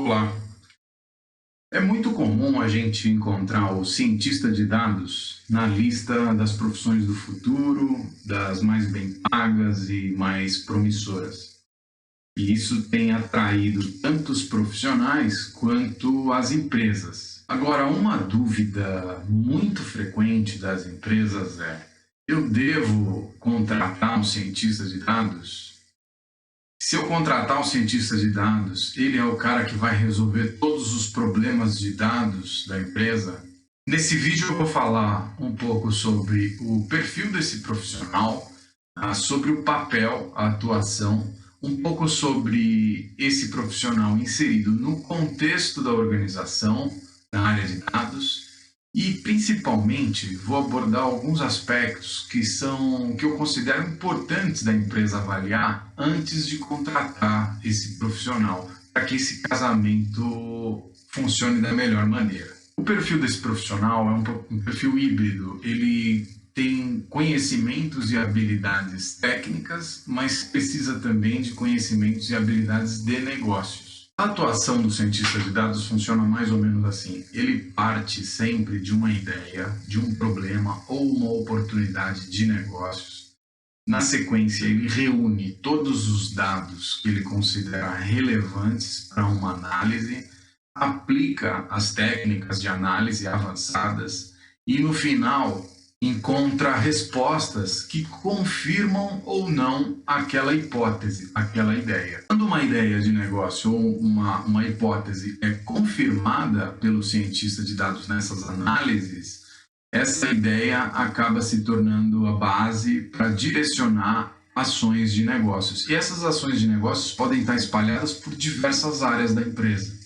Olá. É muito comum a gente encontrar o cientista de dados na lista das profissões do futuro, das mais bem pagas e mais promissoras. E isso tem atraído tanto os profissionais quanto as empresas. Agora, uma dúvida muito frequente das empresas é: eu devo contratar um cientista de dados? Se eu contratar um cientista de dados, ele é o cara que vai resolver todos os problemas de dados da empresa? Nesse vídeo eu vou falar um pouco sobre o perfil desse profissional, sobre o papel, a atuação, um pouco sobre esse profissional inserido no contexto da organização, na área de dados, e principalmente vou abordar alguns aspectos que eu considero importantes da empresa avaliar antes de contratar esse profissional, para que esse casamento funcione da melhor maneira. O perfil desse profissional é um perfil híbrido. Ele tem conhecimentos e habilidades técnicas, mas precisa também de conhecimentos e habilidades de negócios. A atuação do cientista de dados funciona mais ou menos assim. Ele parte sempre de uma ideia, de um problema ou uma oportunidade de negócios. Na sequência, ele reúne todos os dados que ele considera relevantes para uma análise, aplica as técnicas de análise avançadas e, no final, encontra respostas que confirmam ou não aquela hipótese, aquela ideia. Quando uma ideia de negócio ou uma hipótese é confirmada pelo cientista de dados nessas análises, essa ideia acaba se tornando a base para direcionar ações de negócios. E essas ações de negócios podem estar espalhadas por diversas áreas da empresa.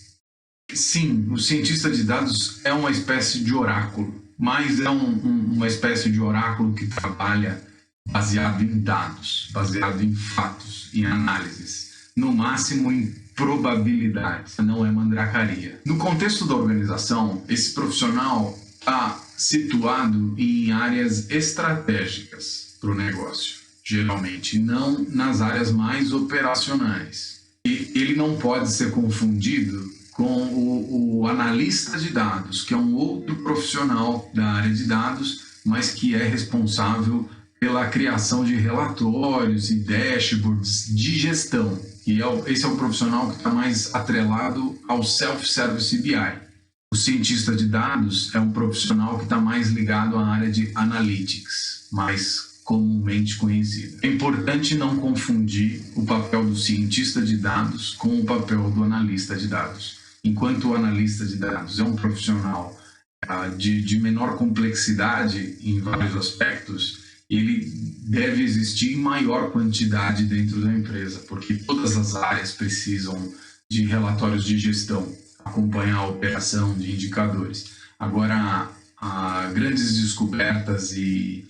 Sim, o cientista de dados é uma espécie de oráculo, mas é uma espécie de oráculo que trabalha baseado em dados, baseado em fatos, em análises, no máximo em probabilidades, não é mandracaria. No contexto da organização, esse profissional está situado em áreas estratégicas para o negócio, geralmente não nas áreas mais operacionais. E ele não pode ser confundido com o analista de dados, que é um outro profissional da área de dados, mas que é responsável pela criação de relatórios e dashboards de gestão. E esse é o profissional que está mais atrelado ao Self-Service BI. O cientista de dados é um profissional que está mais ligado à área de Analytics, mais comumente conhecida. É importante não confundir o papel do cientista de dados com o papel do analista de dados. Enquanto o analista de dados é um profissional de menor complexidade em vários aspectos, ele deve existir em maior quantidade dentro da empresa, porque todas as áreas precisam de relatórios de gestão, acompanhar a operação de indicadores. Agora, grandes descobertas e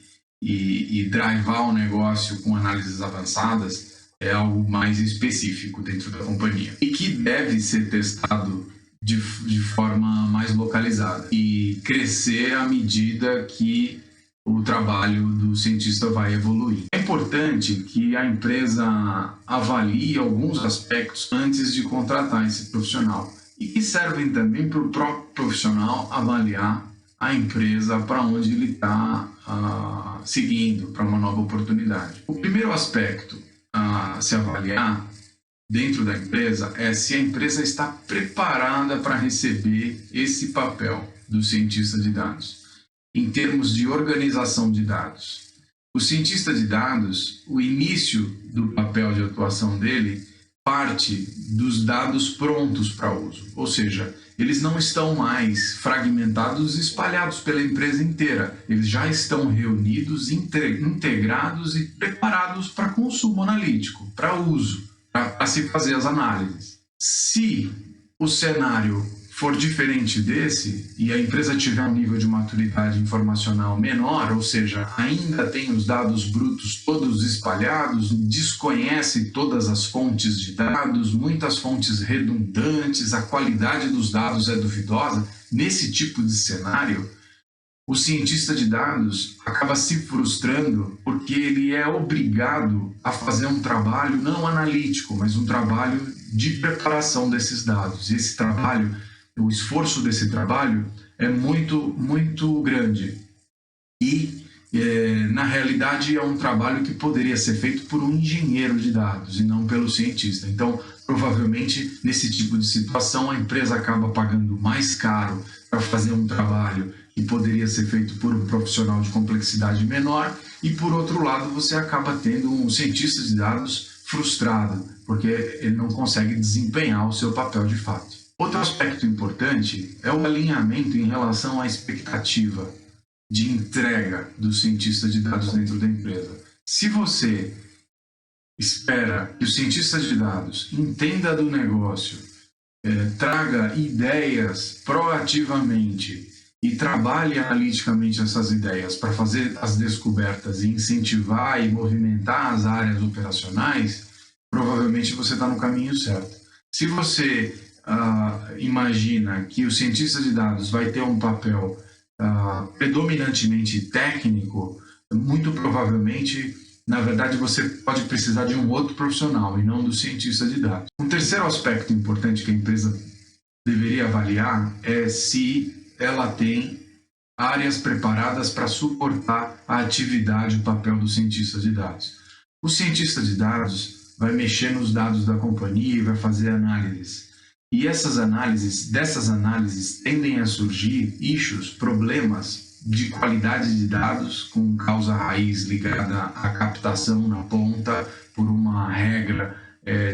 drivar o negócio com análises avançadas é algo mais específico dentro da companhia e que deve ser testado de forma mais localizada e crescer à medida que o trabalho do cientista vai evoluir. É importante que a empresa avalie alguns aspectos antes de contratar esse profissional e que servem também para o próprio profissional avaliar a empresa para onde ele está seguindo, para uma nova oportunidade. O primeiro aspecto a se avaliar dentro da empresa é se a empresa está preparada para receber esse papel do cientista de dados, em termos de organização de dados. O cientista de dados, o início do papel de atuação dele parte dos dados prontos para uso, ou seja, eles não estão mais fragmentados e espalhados pela empresa inteira. Eles já estão reunidos, integrados e preparados para consumo analítico, para uso, para se fazer as análises. Se o cenário for diferente desse e a empresa tiver um nível de maturidade informacional menor, ou seja, ainda tem os dados brutos todos espalhados, desconhece todas as fontes de dados, muitas fontes redundantes, a qualidade dos dados é duvidosa, nesse tipo de cenário, o cientista de dados acaba se frustrando porque ele é obrigado a fazer um trabalho não analítico, mas um trabalho de preparação desses dados. E esse trabalho, o esforço desse trabalho é muito grande. E, na realidade, é um trabalho que poderia ser feito por um engenheiro de dados e não pelo cientista. Então, provavelmente, nesse tipo de situação, a empresa acaba pagando mais caro para fazer um trabalho que poderia ser feito por um profissional de complexidade menor, e, por outro lado, você acaba tendo um cientista de dados frustrado, porque ele não consegue desempenhar o seu papel de fato. Outro aspecto importante é o alinhamento em relação à expectativa de entrega do cientista de dados dentro da empresa. Se você espera que o cientista de dados entenda do negócio, traga ideias proativamente e trabalhe analiticamente essas ideias para fazer as descobertas e incentivar e movimentar as áreas operacionais, provavelmente você está no caminho certo. Se você imagina que o cientista de dados vai ter um papel predominantemente técnico, muito provavelmente, na verdade, você pode precisar de um outro profissional e não do cientista de dados. Um terceiro aspecto importante que a empresa deveria avaliar é se ela tem áreas preparadas para suportar a atividade e o papel do cientista de dados. O cientista de dados vai mexer nos dados da companhia e vai fazer análises. E dessas análises tendem a surgir issues, problemas de qualidade de dados com causa raiz ligada à captação na ponta por uma regra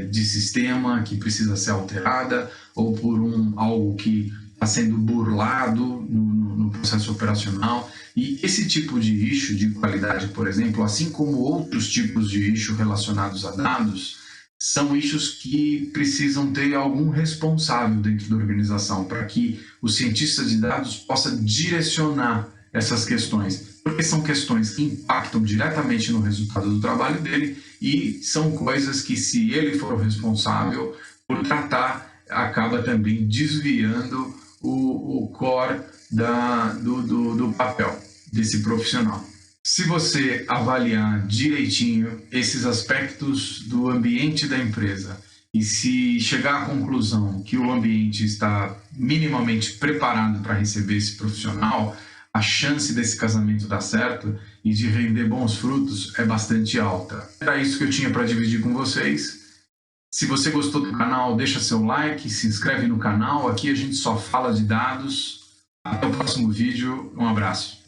de sistema que precisa ser alterada ou por algo que está sendo burlado no processo operacional. E esse tipo de issue de qualidade, por exemplo, assim como outros tipos de issue relacionados a dados, são issues que precisam ter algum responsável dentro da organização para que o cientista de dados possa direcionar essas questões, porque são questões que impactam diretamente no resultado do trabalho dele e são coisas que, se ele for o responsável por tratar, acaba também desviando o core do papel desse profissional. Se você avaliar direitinho esses aspectos do ambiente da empresa e se chegar à conclusão que o ambiente está minimamente preparado para receber esse profissional, a chance desse casamento dar certo e de render bons frutos é bastante alta. Era isso que eu tinha para dividir com vocês. Se você gostou do canal, deixa seu like, se inscreve no canal. Aqui a gente só fala de dados. Até o próximo vídeo. Um abraço.